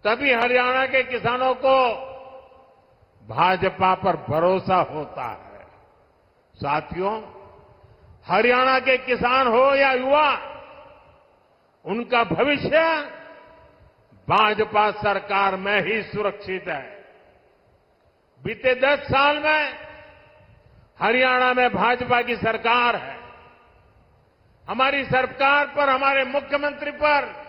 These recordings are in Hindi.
तभी हरियाणा के किसानों को भाजपा पर भरोसा होता है। साथियों, हरियाणा के किसान हो या युवा, उनका भविष्य भाजपा सरकार में ही सुरक्षित है। बीते 10 साल में हरियाणा में भाजपा की सरकार है। हमारी सरकार पर, हमारे मुख्यमंत्री पर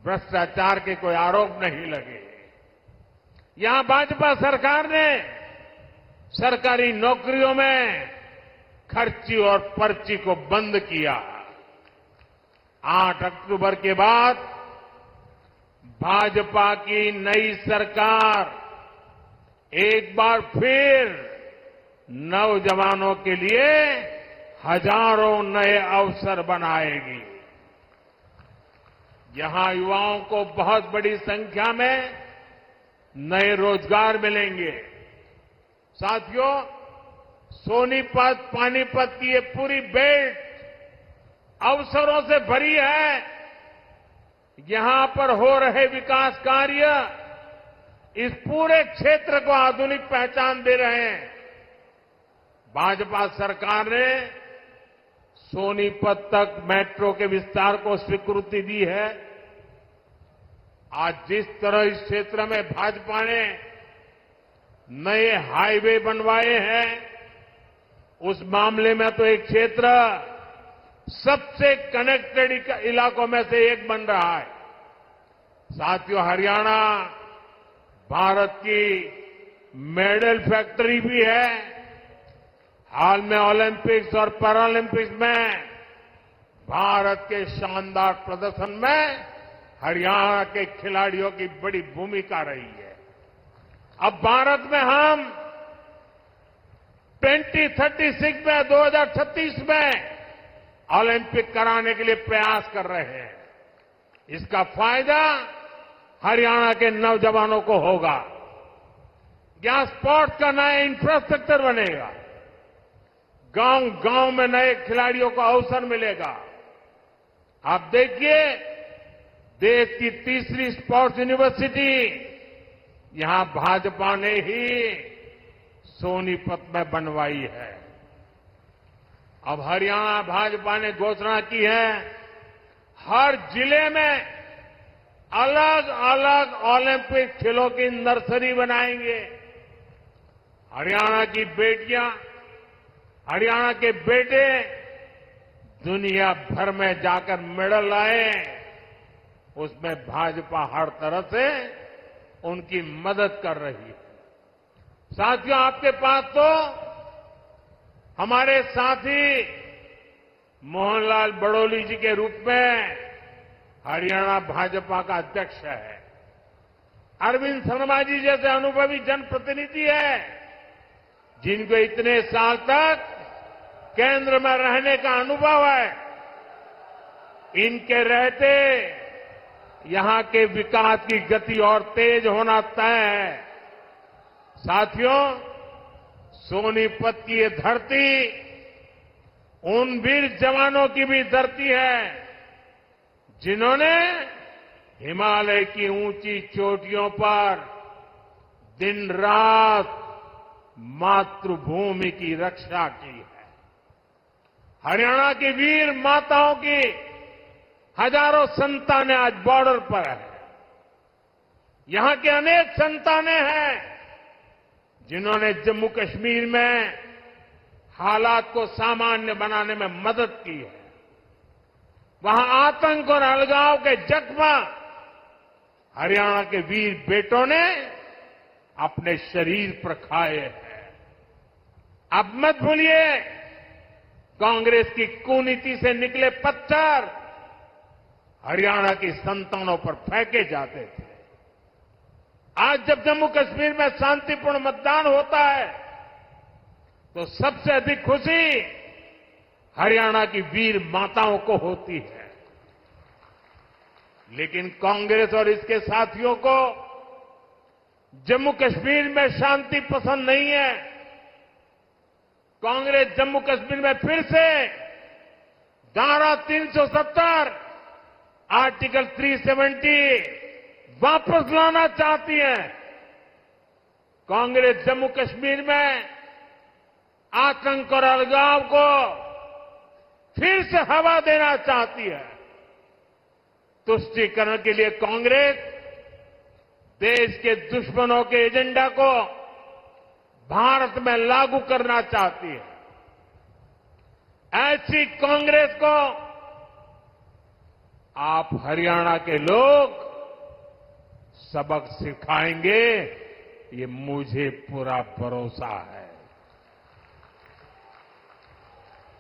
भ्रष्टाचार के कोई आरोप नहीं लगे। यहां भाजपा सरकार ने सरकारी नौकरियों में खर्ची और पर्ची को बंद किया। 8 अक्टूबर के बाद भाजपा की नई सरकार एक बार फिर नौजवानों के लिए हजारों नए अवसर बनाएगी। यहां युवाओं को बहुत बड़ी संख्या में नए रोजगार मिलेंगे। साथियों, सोनीपत, पानीपत की ये पूरी बेल्ट अवसरों से भरी है। यहां पर हो रहे विकास कार्य इस पूरे क्षेत्र को आधुनिक पहचान दे रहे हैं। भाजपा सरकार ने सोनीपत तक मेट्रो के विस्तार को स्वीकृति दी है। आज जिस तरह इस क्षेत्र में भाजपा ने नए हाईवे बनवाए हैं, उस मामले में तो एक क्षेत्र सबसे कनेक्टेड इलाकों में से एक बन रहा है। साथियों, हरियाणा भारत की मेडल फैक्ट्री भी है। हाल में ओलंपिक्स और पैरालंपिक्स में भारत के शानदार प्रदर्शन में हरियाणा के खिलाड़ियों की बड़ी भूमिका रही है। अब भारत में हम 2036 में, 2036 में ओलंपिक कराने के लिए प्रयास कर रहे हैं। इसका फायदा हरियाणा के नौजवानों को होगा। यहां स्पोर्ट्स का नया इंफ्रास्ट्रक्चर बनेगा। गांव-गांव में नए खिलाड़ियों को अवसर मिलेगा। आप देखिए, देश की तीसरी स्पोर्ट्स यूनिवर्सिटी यहां भाजपा ने ही सोनीपत में बनवाई है। अब हरियाणा भाजपा ने घोषणा की है, हर जिले में अलग अलग ओलंपिक खेलों की नर्सरी बनाएंगे। हरियाणा की बेटियां, हरियाणा के बेटे दुनिया भर में जाकर मेडल लाए, उसमें भाजपा हर तरह से उनकी मदद कर रही है। साथियों, आपके पास तो हमारे साथी मोहनलाल बड़ोली जी के रूप में हरियाणा भाजपा का अध्यक्ष है। अरविंद शर्मा जी जैसे अनुभवी जनप्रतिनिधि है, जिनको इतने साल तक केंद्र में रहने का अनुभव है। इनके रहते यहां के विकास की गति और तेज होना तय है। साथियों, सोनीपत की ये धरती उन वीर जवानों की भी धरती है, जिन्होंने हिमालय की ऊंची चोटियों पर दिन रात मातृभूमि की रक्षा की है। हरियाणा की वीर माताओं की हजारों संतानें आज बॉर्डर पर है। यहां के अनेक संतानें हैं जिन्होंने जम्मू कश्मीर में हालात को सामान्य बनाने में मदद की है। वहां आतंक और अलगाव के जख्म हरियाणा के वीर बेटों ने अपने शरीर पर खाए हैं। अब मत भूलिए, कांग्रेस की कुनीति से निकले पत्थर हरियाणा की संतानों पर फेंके जाते थे। आज जब जम्मू कश्मीर में शांतिपूर्ण मतदान होता है, तो सबसे अधिक खुशी हरियाणा की वीर माताओं को होती है। लेकिन कांग्रेस और इसके साथियों को जम्मू कश्मीर में शांति पसंद नहीं है। कांग्रेस जम्मू कश्मीर में फिर से धारा 370, आर्टिकल 370, वापस लाना चाहती है। कांग्रेस जम्मू कश्मीर में आतंक और अलगाव को फिर से हवा देना चाहती है। तुष्टीकरण के लिए कांग्रेस देश के दुश्मनों के एजेंडा को भारत में लागू करना चाहती है। ऐसी कांग्रेस को आप हरियाणा के लोग सबक सिखाएंगे, ये मुझे पूरा भरोसा है।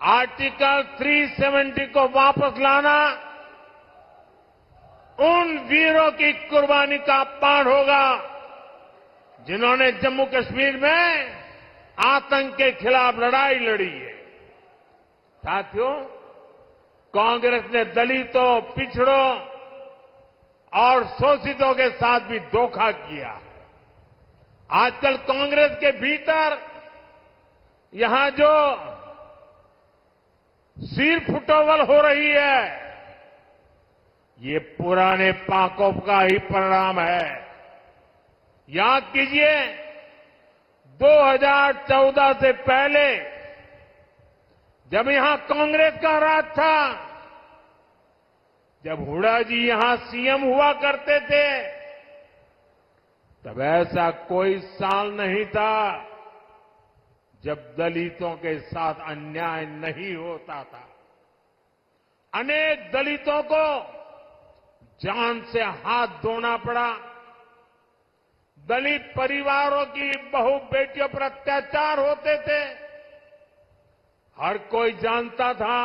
आर्टिकल 370 को वापस लाना उन वीरों की कुर्बानी का पाठ होगा जिन्होंने जम्मू कश्मीर में आतंक के खिलाफ लड़ाई लड़ी है। साथियों, कांग्रेस ने दलितों, पिछड़ों और शोषितों के साथ भी धोखा किया है। आजकल कांग्रेस के भीतर यहां जो सिर फुटोवल हो रही है, ये पुराने पाकों का ही परिणाम है। याद कीजिए, 2014 से पहले जब यहां कांग्रेस का राज था, जब हुड्डा जी यहां सीएम हुआ करते थे, तब ऐसा कोई साल नहीं था जब दलितों के साथ अन्याय नहीं होता था। अनेक दलितों को जान से हाथ धोना पड़ा। दलित परिवारों की बहु बेटियों पर अत्याचार होते थे। हर कोई जानता था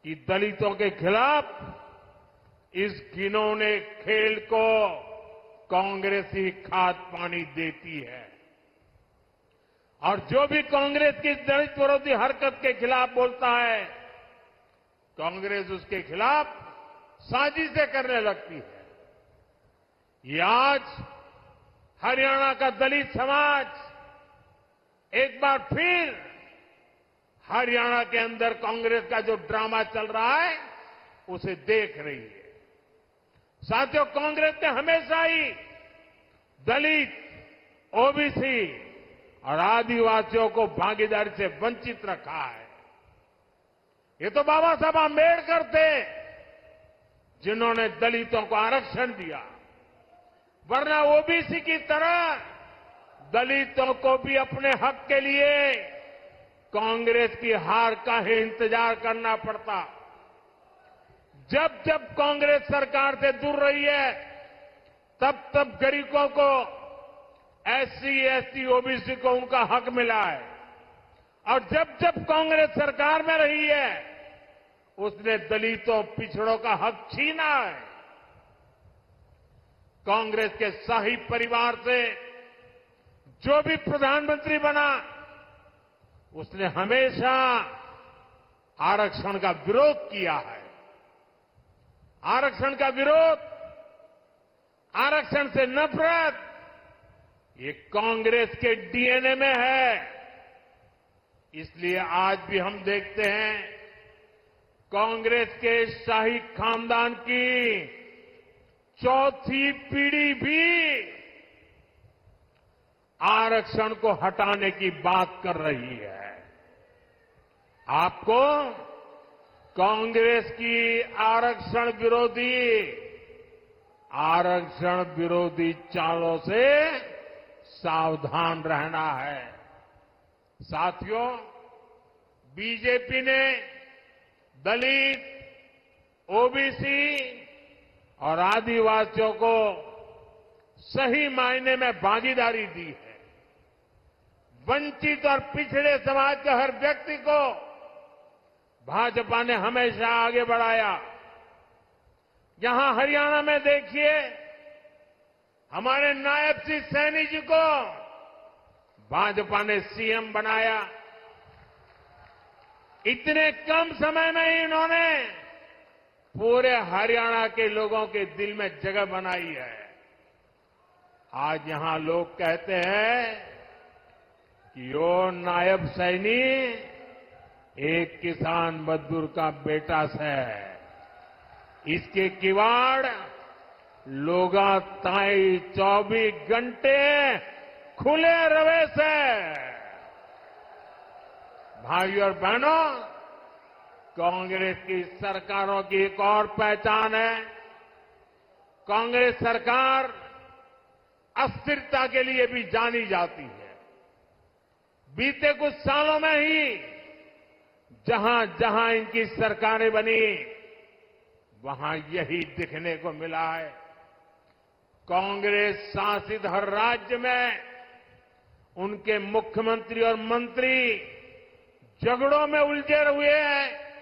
कि दलितों के खिलाफ इस घिनौने खेल को कांग्रेस ही खाद पानी देती है। और जो भी कांग्रेस की दलित विरोधी हरकत के खिलाफ बोलता है, कांग्रेस उसके खिलाफ साजिशें करने लगती है। ये आज हरियाणा का दलित समाज एक बार फिर हरियाणा के अंदर कांग्रेस का जो ड्रामा चल रहा है, उसे देख रही है। साथियों, कांग्रेस ने हमेशा ही दलित, ओबीसी और आदिवासियों को भागीदारी से वंचित रखा है। ये तो बाबा साहब आंबेडकर थे जिन्होंने दलितों को आरक्षण दिया, वरना ओबीसी की तरह दलितों को भी अपने हक के लिए कांग्रेस की हार का ही इंतजार करना पड़ता। जब जब कांग्रेस सरकार से दूर रही है, तब तब गरीबों को, एससी, एसटी, ओबीसी को उनका हक मिला है। और जब जब कांग्रेस सरकार में रही है, उसने दलितों, पिछड़ों का हक छीना है। कांग्रेस के शाही परिवार से जो भी प्रधानमंत्री बना, उसने हमेशा आरक्षण का विरोध किया है। आरक्षण का विरोध, आरक्षण से नफरत, ये कांग्रेस के डीएनए में है। इसलिए आज भी हम देखते हैं कांग्रेस के शाही खानदान की चौथी पीढ़ी भी आरक्षण को हटाने की बात कर रही है। आपको कांग्रेस की आरक्षण विरोधी चालों से सावधान रहना है। साथियों, बीजेपी ने दलित, ओबीसी और आदिवासियों को सही मायने में भागीदारी दी है। वंचित और पिछड़े समाज के हर व्यक्ति को भाजपा ने हमेशा आगे बढ़ाया। यहां हरियाणा में देखिए, हमारे नायब सिंह सैनी जी को भाजपा ने सीएम बनाया। इतने कम समय में ही इन्होंने पूरे हरियाणा के लोगों के दिल में जगह बनाई है। आज यहां लोग कहते हैं कि वो नायब सैनी एक किसान मजदूर का बेटा है। इसके किवाड़ लोगाताई 24 घंटे खुले रवे से। भाइयों और बहनों, कांग्रेस की सरकारों की एक और पहचान है, कांग्रेस सरकार अस्थिरता के लिए भी जानी जाती है। बीते कुछ सालों में ही जहां जहां इनकी सरकारें बनी, वहां यही दिखने को मिला है। कांग्रेस शासित हर राज्य में उनके मुख्यमंत्री और मंत्री झगड़ों में उलझे हुए हैं,